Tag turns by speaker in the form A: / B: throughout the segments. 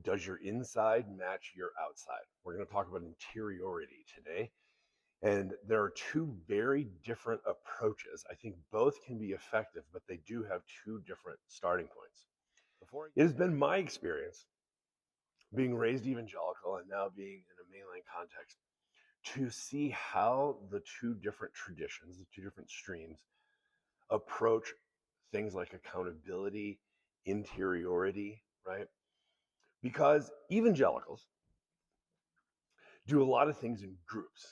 A: Does your inside match your outside? We're going to talk about interiority today. And there are two very different approaches. I think both can be effective, but they do have two different starting points. It has been my experience being raised evangelical and now being in a mainline context to see how the two different traditions, the two different streams, approach things like accountability, interiority, right? Because evangelicals do a lot of things in groups.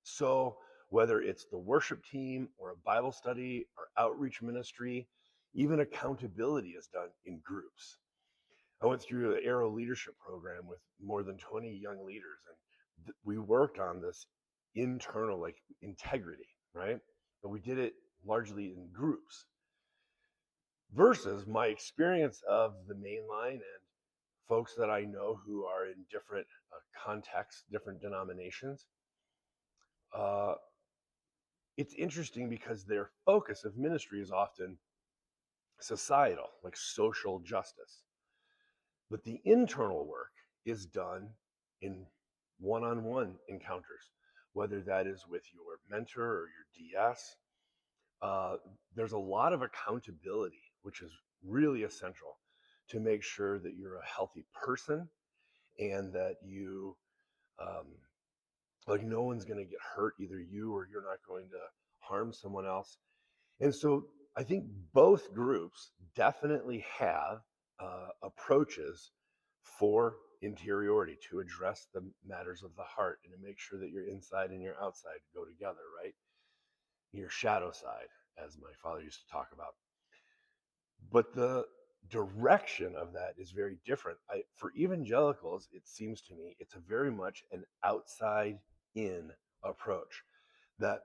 A: So, whether it's the worship team or a Bible study or outreach ministry, even accountability is done in groups. I went through the Arrow Leadership Program with more than 20 young leaders, and we worked on this internal, like integrity, right? But we did it largely in groups versus my experience of the mainline and folks that I know who are in different contexts, different denominations. Uh, it's interesting because their focus of ministry is often societal, like social justice. But the internal work is done in one on one encounters, whether that is with your mentor or your DS. Uh, there's a lot of accountability, which is really essential to make sure that you're a healthy person and that you, um, like, no one's going to get hurt, either you or you're not going to harm someone else. And so I think both groups definitely have approaches for interiority to address the matters of the heart and to make sure that your inside and your outside go together, right? Your shadow side, as my father used to talk about. But the direction of that is very different. For evangelicals, it seems to me it's a very much an outside in approach that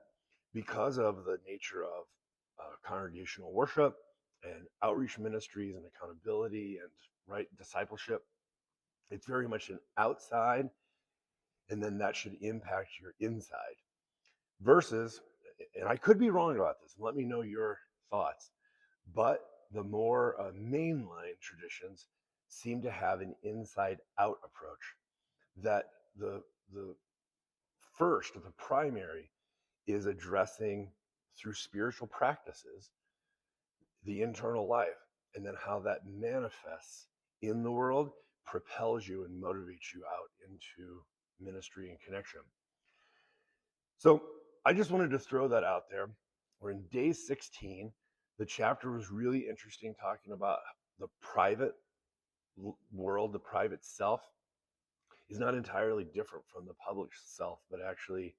A: because of the nature of congregational worship and outreach ministries and accountability and right discipleship, it's very much an outside, and then that should impact your inside. Versus, and I could be wrong about this, and let me know your thoughts, but the more mainline traditions seem to have an inside out approach that the first, the primary, is addressing through spiritual practices the internal life, and then how that manifests in the world propels you and motivates you out into ministry and connection. So I just wanted to throw that out there. We're in day 16. The chapter was really interesting, talking about the private world, the private self is not entirely different from the public self, but actually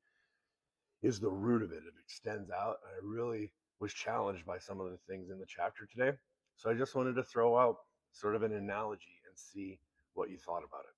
A: is the root of it. It extends out. And I really was challenged by some of the things in the chapter today. So I just wanted to throw out sort of an analogy and see what you thought about it.